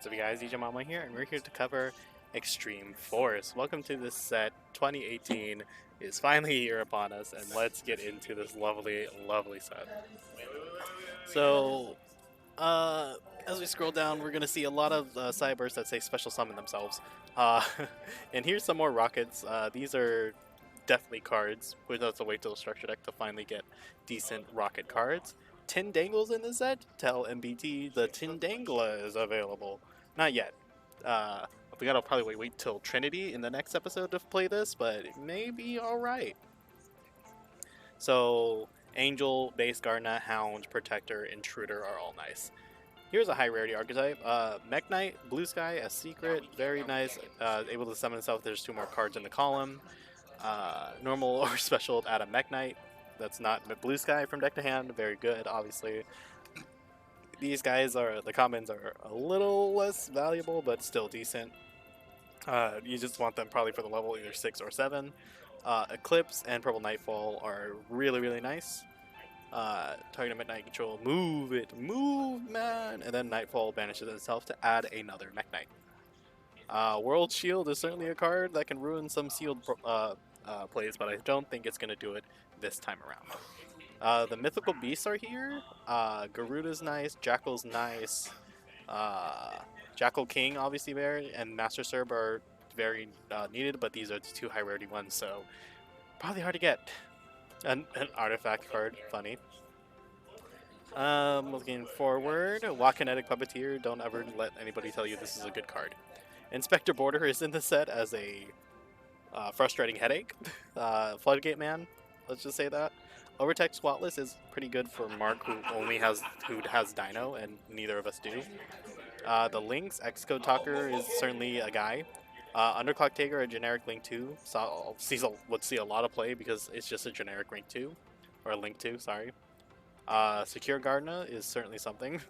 What's up, you guys? DJMama here, and we're here to cover Extreme Force. Welcome to this set. 2018 is finally here upon us, and let's get into this lovely, lovely set. So, as we scroll down, we're going to see a lot of CIBRs that say special summon themselves. And here's some more rockets. These are definitely cards. We have to wait till the structure deck to finally get decent rocket cards. Tin Dangles in this set? Tell MBT the Tin Dangla is available. Not yet. We gotta probably wait till Trinity in the next episode to play this, but it may be alright. So, Angel, Base Gardener, Hound, Protector, Intruder are all nice. Here's a high rarity archetype. Mech Knight, Blue Sky, a secret, very nice. Able to summon itself, there's 2 more cards in the column. Normal or special, add a Mech Knight. That's not Blue Sky from deck to hand, very good, obviously. These guys the commons are a little less valuable, but still decent. You just want them probably for the level either 6 or 7. Eclipse and Purple Nightfall are really, really nice. Target Midnight Control, move it, move, man! And then Nightfall banishes itself to add another Mech Knight. World Shield is certainly a card that can ruin some sealed plays, but I don't think it's going to do it this time around. The mythical beasts are here. Garuda's nice, Jackal's nice, Jackal King obviously there, and Master Serb are very needed, but these are the 2 high rarity ones, so probably hard to get. An artifact card, funny. Looking forward, Wakinetic Puppeteer, don't ever let anybody tell you this is a good card. Inspector Border is in the set as a frustrating headache. Floodgate Man, let's just say that. Overtech Squatless is pretty good for Mark, who has Dino, and neither of us do. The Lynx Xcode Talker is certainly a guy. Underclock Taker, a generic Link 2, would see a lot of play because it's just a generic Link 2, or Link 2, sorry. Secure Gardener is certainly something.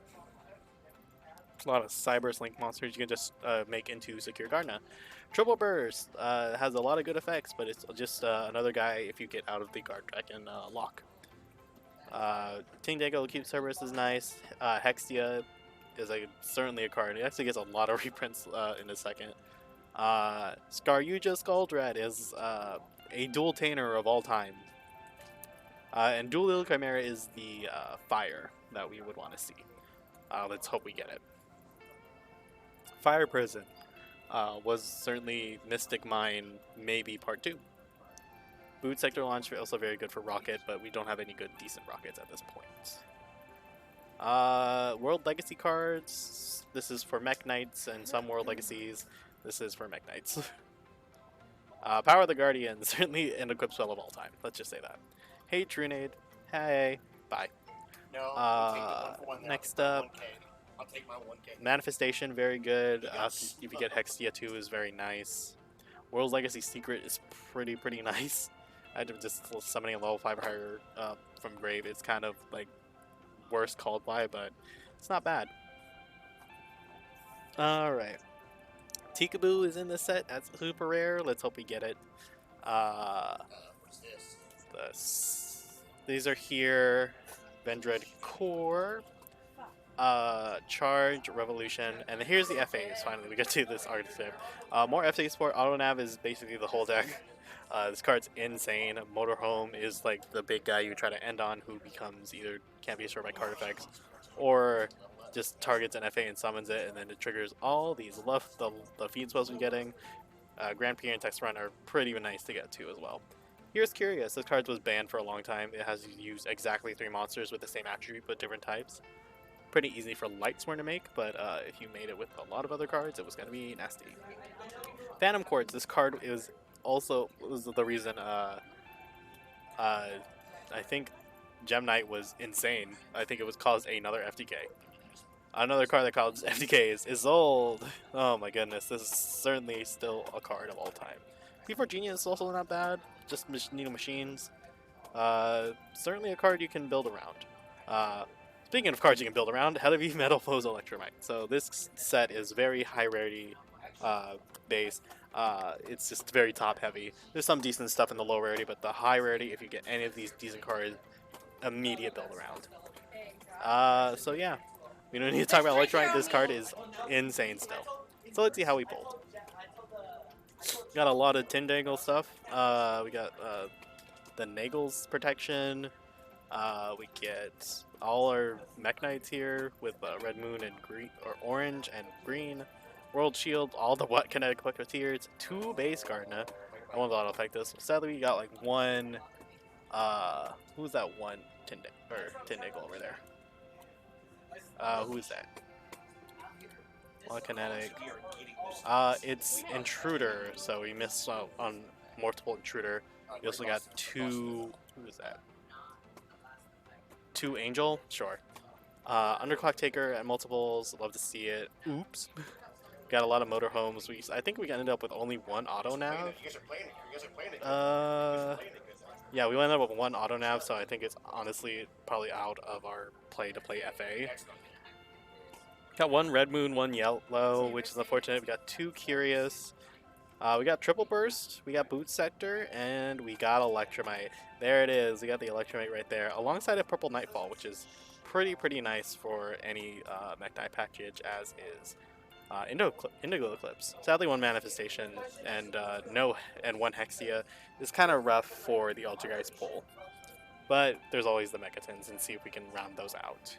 A lot of Cyber's Link monsters you can just make into Secure Gardener. Triple Burst has a lot of good effects, but it's just another guy if you get out of the guard deck and lock. Ting Dago Cube Cerberus is nice. Hextia is certainly a card. It actually gets a lot of reprints in a second. Scaruja Skuldrat is a dual Tainer of all time. And Dual Little Chimera is the fire that we would want to see. Let's hope we get it. Fire Prison was certainly Mystic Mine, maybe part 2. Boot Sector Launch also very good for Rocket, but we don't have any good decent rockets at this point. World Legacy cards. This is for Mech Knights and some World Legacies. This is for Mech Knights. Power of the Guardian, certainly an equipped spell of all time. Let's just say that. Hey, Trunade. Hey. Bye. No, I'll take the 1 for 1 next now. up, 1K. I'll take my 1K. Manifestation, very good. Yes. If you get Hextia 2 is very nice. World's Legacy Secret is pretty nice. I did just summoning a level 5 or higher from Grave. It's kind of like worse called by, but it's not bad. Alright. Tikaboo is in this set. That's super rare. Let's hope we get it. What's this? These are here. Vendread Core. Charge, Revolution, and then here's the FAs. Finally, we get to this archetype. More FA support. Autonav is basically the whole deck. This card's insane. Motorhome is like the big guy you try to end on, who becomes either can't be destroyed by card effects, or just targets an FA and summons it, and then it triggers all these the feed spells we're getting. Grand Prix and Text Run are pretty nice to get to as well. Here's Curious. This card was banned for a long time. It has used exactly 3 monsters with the same attribute but different types. Pretty easy for Lightsworn to make, but if you made it with a lot of other cards, it was going to be nasty. Phantom Quartz. This card was the reason I think Gem Knight was insane. I think it was caused another FTK. Another card that caused FTK is old. Oh my goodness, this is certainly still a card of all time. P4 Genius is also not bad, just needle machines. Certainly a card you can build around. Speaking of cards you can build around, Heavy Metal Foes Electromite. So this set is very high rarity base. It's just very top heavy. There's some decent stuff in the low rarity, but the high rarity, if you get any of these decent cards, immediate build around. So yeah, We don't need to talk about Electromite. This card is insane still. So let's see how we pulled. Got a lot of Tindangle stuff. We got the Nagel's protection. We get all our Mech Knights here with Red Moon and green, or orange and green. World Shield, all the what kinetic Pocketeers, 2 base Gardner. I won't auto effect this. Sadly, we got like one. Who's that one Tindangle over there? Who's that? One kinetic. It's Intruder, so we missed out on multiple Intruder. We also got 2. Who is that? 2 Angel, sure. Underclock Taker at multiples, love to see it. Oops. Got a lot of motorhomes. I think we ended up with only 1 auto nav. Yeah, we ended up with 1 auto nav, so I think it's honestly probably out of our play to play FA. Got 1 Red Moon, 1 Yellow, which is unfortunate. We got 2 Curious. We got Triple Burst, we got Boot Sector, and we got Electromite. There it is. We got the Electromite right there, alongside a Purple Nightfall, which is pretty nice for any Mech Knight package, as is Indigo Eclipse. Sadly, 1 Manifestation and 1 Hexia is kind of rough for the Altergeist pull, but there's always the Mechatons, and see if we can round those out.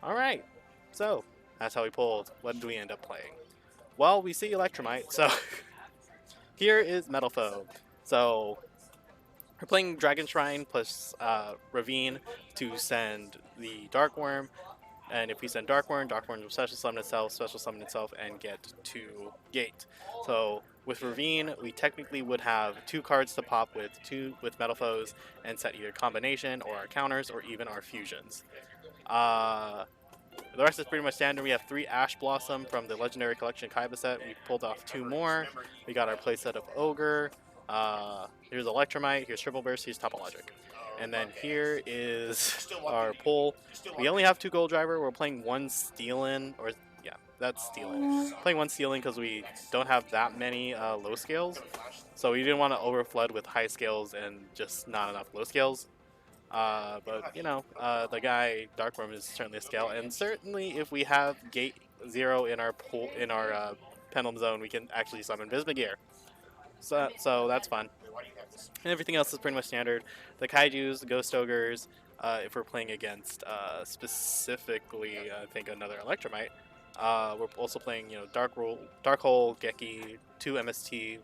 All right, so that's how we pulled. What did we end up playing? Well, we see Electromite, so here is Metal Foe. So we're playing Dragon Shrine plus Ravine to send the Dark Worm. And if we send Dark Worm will special summon itself, and get to Gate. So with Ravine, we technically would have 2 cards to pop with Metal Foes and set either combination or our counters or even our fusions. The rest is pretty much standard. We have 3 Ash Blossom from the Legendary Collection Kaiba set. We pulled off 2 more. We got our playset of Ogre. Here's Electromite. Here's Triple Burst. Here's Topologic. And then here is our pull. We only have 2 Gold Driver. We're playing 1 Stealin, or yeah, that's Stealin. Playing 1 Stealin because we don't have that many low scales. So we didn't want to overflood with high scales and just not enough low scales. But you know, the guy Darkworm is certainly a scale, and certainly if we have Gate 0 in our pool Pendulum Zone, we can actually summon Vismagear. So that's fun. And everything else is pretty much standard. The Kaijus, the Ghost Ogres, if we're playing against specifically, I think another Electromite. We're also playing, Dark Hole, Geki, 2 MST,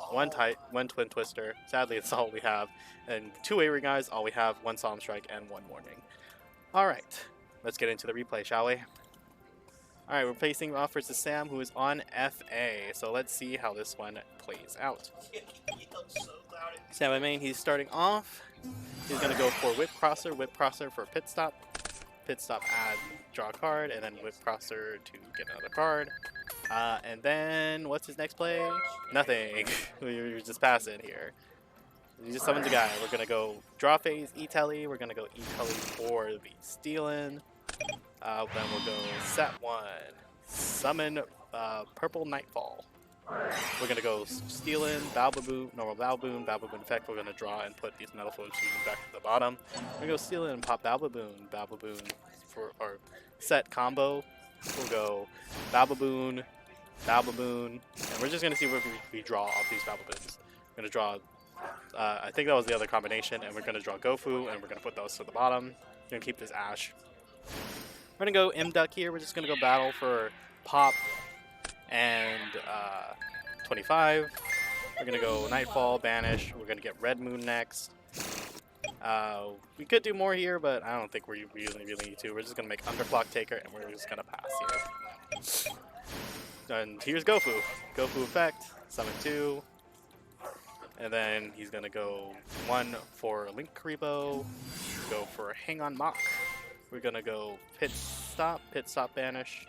1 Twin Twister. Sadly, it's all we have. And 2 A-Ring guys, all we have, 1 Solemn Strike and 1 Warning. Alright, let's get into the replay, shall we? Alright, we're facing off versus Sam, who is on FA. So let's see how this one plays out. Sam at main, he's starting off. He's going to go for Whip Crosser for Pit Stop. Pit Stop, add, draw a card, and then Whip Crosser to get another card. And then, what's his next play? Nothing. We're just passing here. He just summons a guy. We're going to go draw phase, E-Telly. We're going to go E-Telly for the Stealin. Then we'll go set 1. Summon Purple Nightfall. We're going to go Stealin, Balbaboon, normal Balbaboon effect. We're going to draw and put these Metal Foes back to the bottom. We're going to go Stealin and pop Balbaboon for our set combo. We'll go Balbaboon, and we're just going to see where we draw off these Balbaboons. We're going to draw, I think that was the other combination, and we're going to draw Gofu, and we're going to put those to the bottom. We're going to keep this Ash. We're going to go M-Duck here. We're just going to go battle for Pop and 25. We're going to go Nightfall, Banish. We're going to get Red Moon next. We could do more here, but I don't think we really need to. We're just going to make Underclock Taker, and we're just going to pass here. And here's Gofu. Gofu effect, summon 2. And then he's going to go 1 for Link Karibo, go for Hang On Mock. We're going to go Pit Stop Banish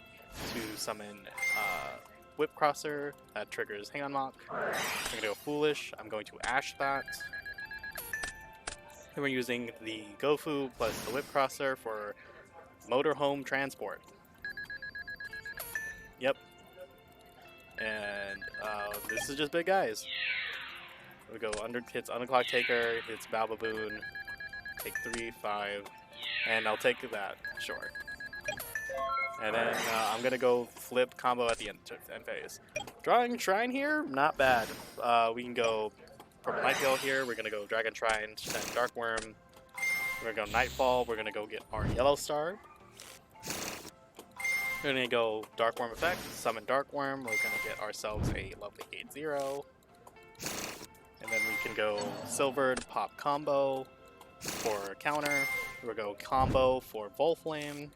to summon Whip Crosser. That triggers Hang On Mock. We're going to go Foolish. I'm going to Ash that. And we're using the Gofu plus the Whip Crosser for Motorhome Transport. Yep. And this is just big guys. We go hits Underclock Taker, hits Balbaboon, take 3, 5, and I'll take that, sure. And then I'm gonna go flip combo at the end phase. Drawing Shrine here, not bad. We can go Purple Nightgale here. We're gonna go Dragon Shrine, send Dark Worm. We're gonna go Nightfall. We're gonna go get our Yellow Star. We're gonna go Dark Worm effect, summon Dark Worm. We're gonna get ourselves a lovely 8-0. And then we can go Silvered, pop combo for counter. We'll go combo for Volflame.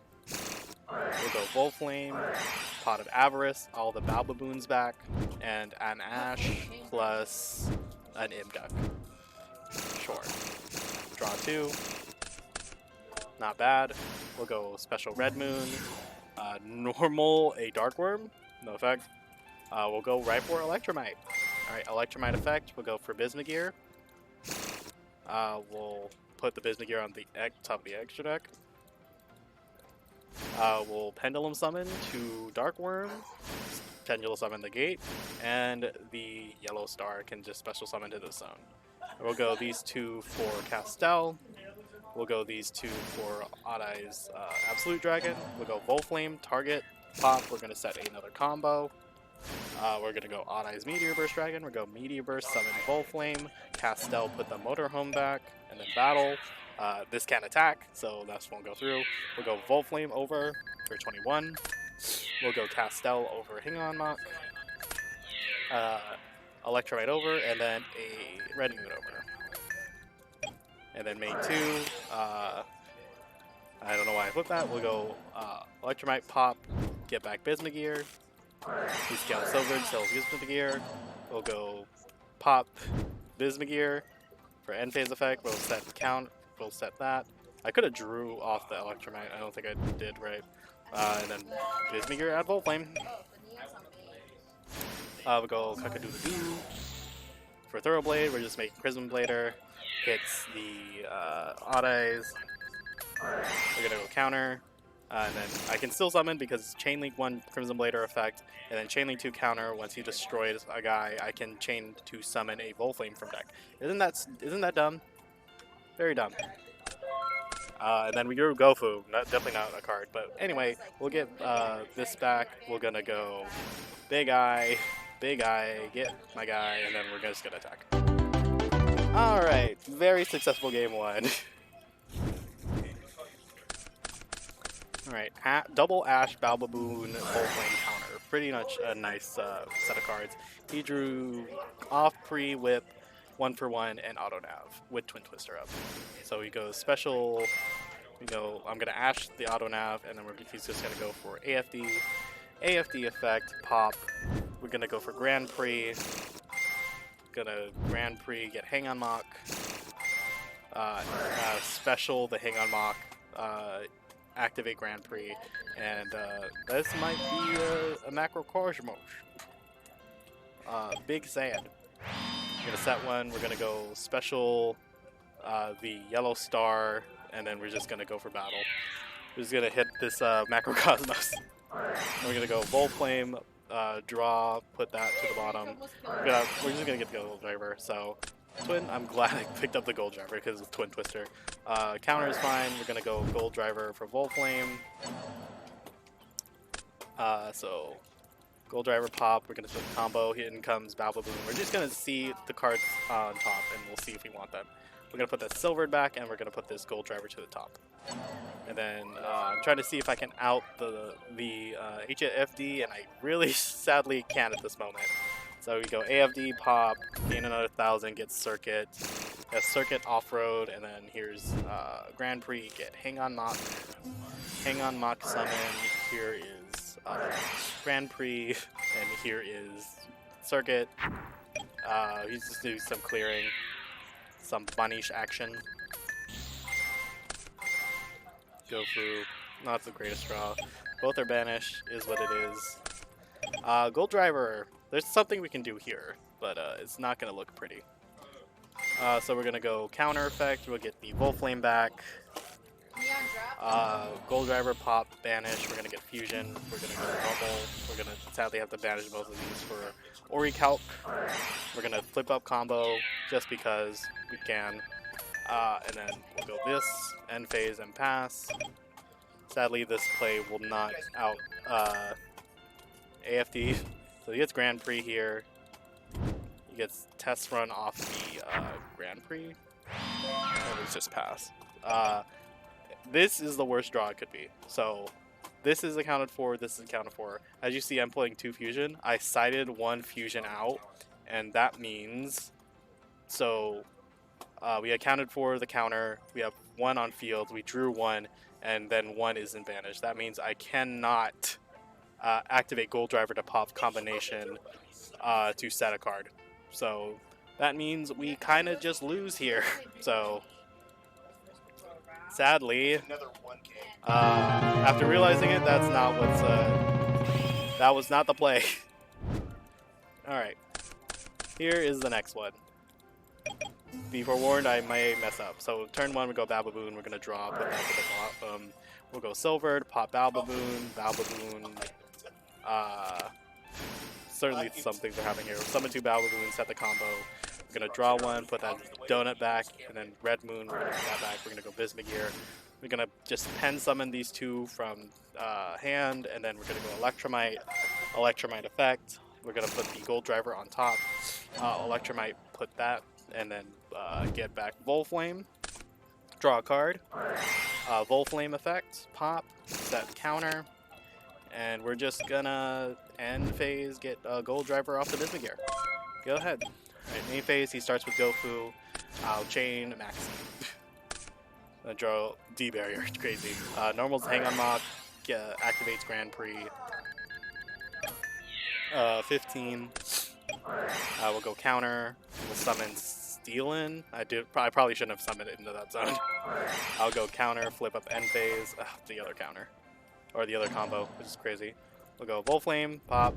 We'll go Volflame, Pot of Avarice, all the Balbaboons back, and an Ash plus an Imduck. Sure. Draw 2. Not bad. We'll go Special Red Moon. Normal, a Dark Worm. No effect. We'll go right for Electromite. Alright, Electromite effect. We'll go for Bismugear. We'll put the Bismugear on the top of the extra deck. We'll Pendulum Summon to Dark Worm, Pendulum Summon the Gate, and the Yellow Star can just Special Summon to the zone. We'll go these 2 for Castel. We'll go these 2 for Odd Eyes Absolute Dragon. We'll go Volflame, target, pop. We're going to set another combo. We're going to go Odd Eyes Meteor Burst Dragon. We'll go Meteor Burst, summon Volflame. Castel, put the Motorhome back, and then battle. This can't attack, so that won't go through. We'll go Volflame over for 21. We'll go Castel over Hang On Mock. Electromite over, and then a Red Moon over. And then main 2, I don't know why I flipped that. We'll go Electromite, pop, get back Bismugear. We scale Silvered, sells Bismugear. We'll go pop Bismugear for end phase effect. We'll set the count. We'll set that. I could have drew off the Electromite. I don't think I did right. And then Bismugear add Volflame. We'll go Cock-a-doodle-doo. For Thoroughblade, we're just making Prism Blader. Hits the Odd Eyes. We're gonna go counter. And then I can still summon because Chain Link 1 Crimson Blader effect, and then Chain Link 2 counter. Once he destroys a guy, I can chain to summon a Volflame from deck. Isn't that dumb? Very dumb. And then we go Gofu. Definitely not a card, but anyway, we'll get this back. We're gonna go Big Eye, get my guy, and then we're just gonna attack. All right, very successful game 1. Alright, double Ash, Balbaboon, Volflame counter. Pretty much a nice set of cards. He drew off pre-whip, 1-for-1, and auto nav with Twin Twister up. So he goes special, I'm going to Ash the auto nav, and then he's just going to go for AFD effect, pop. We're going to go for Grand Prix. Gonna Grand Prix, get Hang On Mock. Special, the Hang On Mock. Activate Grand Prix, and this might be a Macro Cosmos. Big Sand. We're gonna set one, we're gonna go special the Yellow Star, and then we're just gonna go for battle. We're just gonna hit this Macro Cosmos. We're gonna go Volflame, draw, put that to the bottom. We're just gonna get the Gold Driver, so Twin, I'm glad I picked up the Gold Driver because it's Twin Twister. Counter is fine. We're going to go Gold Driver for Volflame. So, Gold Driver pop. We're going to put combo. In comes Balbaboon. We're just going to see the cards on top and we'll see if we want them. We're going to put that Silvered back and we're going to put this Gold Driver to the top. And then I'm trying to see if I can out the HFD, and I really sadly can't at this moment. So we go AFD, pop, gain another 1,000, get Circuit, Circuit off-road, and then here's Grand Prix, get Hang On Mock summon, here is Grand Prix, and here is Circuit. He's just doing some clearing, some Banish action. Go through, not the greatest draw. Both are banished, is what it is. Gold Driver. There's something we can do here, but it's not going to look pretty. So we're going to go counter effect. We'll get the Volflame back. Gold Driver, pop, banish. We're going to get fusion. We're going to go normal. We're going to sadly have to banish both of these for Ori Calc. We're going to flip up combo just because we can. And then we'll go this, end phase, and pass. Sadly, this play will not out AFD. So he gets Grand Prix here. He gets test run off the Grand Prix. Or let's just pass. This is the worst draw it could be. So this is accounted for, this is accounted for. As you see, I'm playing 2 fusion. I sided 1 fusion out, and that means, so we accounted for the counter, we have 1 on field, we drew 1, and then 1 isn't banished. That means I cannot activate Gold Driver to pop combination to set a card. So that means we kind of just lose here. So sadly, after realizing it, that's not what's that was not the play. All right, here is the next one. Be forewarned, I may mess up. So turn 1, we go Bababoon. We're gonna draw, put that to the bottom. We'll go Silvered, pop Bababoon, Bababoon. Certainly some things are happening here. Summon 2 Bababoon, set the combo. We're gonna draw 1, put that donut back, and then Red Moon. We're gonna put that back. We're gonna go Bismugear. We're gonna just pen summon these 2 from hand, and then we're gonna go Electromite effect. We're gonna put the Gold Driver on top. Electromite, put that, and then get back Volflame. Draw a card. Volflame effect, pop, set counter, and we're just gonna end phase, get Gold Driver off the Bismugear. Go ahead. Alright, main phase, he starts with Gofu. I'll chain Maxi. Gonna draw D barrier, it's crazy. Normal's Hang on Mock, activates Grand Prix. 15. We'll go counter. We'll summon Steelin. I probably shouldn't have summoned it into that zone. I'll go counter, flip up end phase. The other counter. Or the other combo, which is crazy. We'll go Volflame, pop.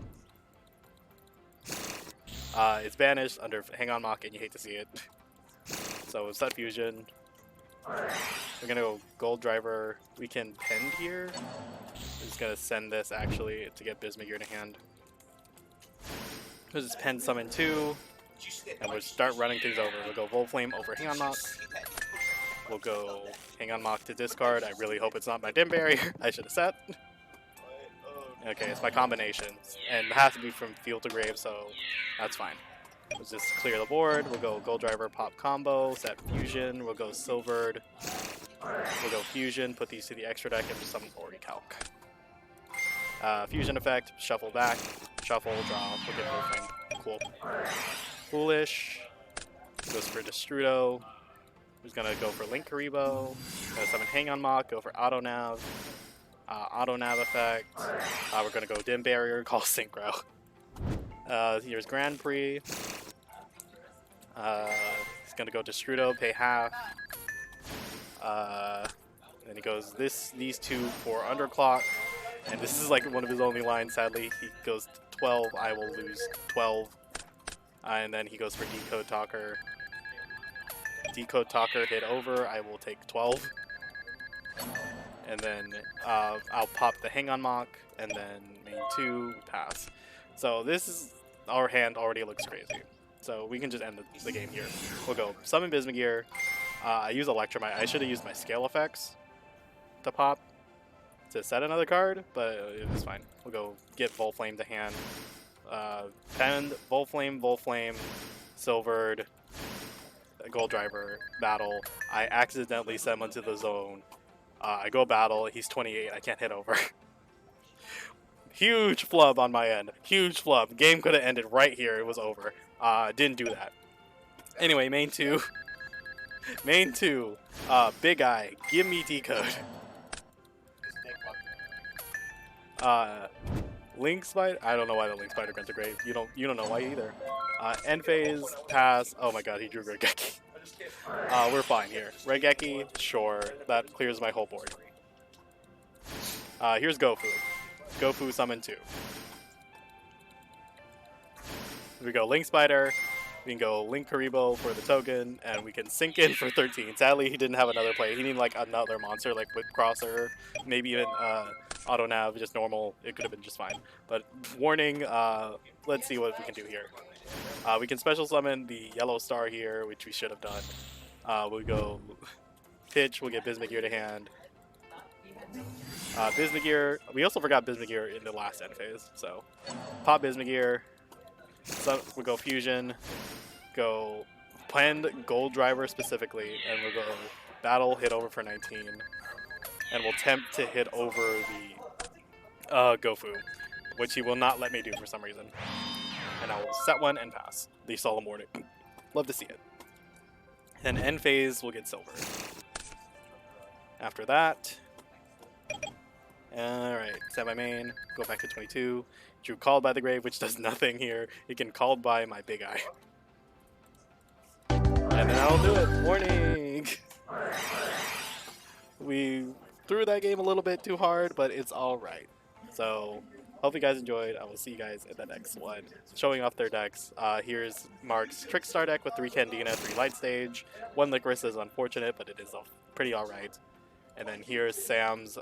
It's banished under Hang on Mock, and you hate to see it. So set fusion. We're gonna go Gold Driver. We can Pend here. We're just gonna send this actually to get Bismugear to hand. We'll just Pend summon 2, and we'll start running things over. We'll go Volflame over Hang on Mock. We'll go Hang on Mock to discard. I really hope it's not my Dim Barrier. I should have set. Okay, it's my combination. And it has to be from field to grave, so that's fine. Let's just clear the board. We'll go Gold Driver, pop combo, set fusion. We'll go Silvered. We'll go fusion, put these to the extra deck, and just summon Oricalc. Fusion effect, shuffle back, shuffle, draw, we'll get Wolfing. Cool. Foolish. Goes for Destrudo. Who's gonna go for Link Karibo. Gonna summon Hang on Mock, go for Auto Nav. Auto Nav effect. We're gonna go Dim Barrier, call Synchro. Here's Grand Prix. He's gonna go Destrudo, pay half. Then he goes these 2 for Underclock. And this is like one of his only lines, sadly. He goes 12, I will lose 12. And then he goes for Decode Talker. Decode Talker hit over, I will take 12. And then I'll pop the Hang on Mock, and then main 2, pass. So this is, our hand already looks crazy. So we can just end the game here. We'll go Summon Bismugear. I use Electromite. I should have used my scale effects to pop to set another card, but it was fine. We'll go get Volflame to hand. Pend, Volflame, Silvered, Gold Driver, battle. I accidentally send one to the zone. I go battle, he's 28, I can't hit over. Huge flub on my end. Huge flub. Game could have ended right here, it was over. Didn't do that. Anyway, main 2. Main 2. Big Eye, give me Decode. Link Spider. I don't know why the Link Spider went to grave. You don't know why either. End phase, pass. Oh my god, he drew Regeki. We're fine here. Regeki, sure. That clears my whole board. Here's Gofu. Gofu summon 2. We go Link Spider. We can go Link Karibo for the token, and we can sink in for 13. Sadly, he didn't have another play. He needed like another monster, like Whip Crosser, maybe even Auto Nav, just normal. It could have been just fine. But warning, let's see what we can do here. We can special summon the Yellow Star here, which we should have done. We'll go Pitch, we'll get Bismugear to hand. Bismugear. We also forgot Bismugear in the last end phase, so pop Bismugear. So we'll go Fusion, go PEND Gold Driver specifically, and we'll go Battle hit over for 19, and we'll attempt to hit over the Gofu, which he will not let me do for some reason. And I will set one and pass the Solemn Warning. Love to see it. Then end phase will get silver. After that, alright, set my main, go back to 22. Drew Called by the Grave, which does nothing here. It can Called by my Big Eye. And then I'll do it. Warning! We threw that game a little bit too hard, but it's alright. So, hope you guys enjoyed. I will see you guys in the next one. Showing off their decks. Here's Mark's Trickstar deck with 3 Candina, 3 Light Stage. 1 Licorice is unfortunate, but it is pretty alright. And then here's Sam's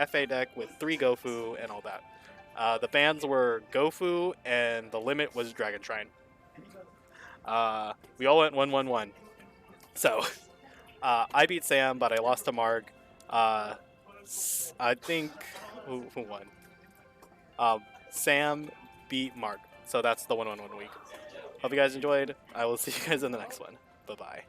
FA deck with 3 Gofu and all that. The bans were Gofu, and the limit was Dragon Shrine. We all went 1-1-1. So, I beat Sam, but I lost to Mark. I think... Who won? Sam beat Mark. So that's the 1-1-1 week. Hope you guys enjoyed. I will see you guys in the next one. Bye-bye.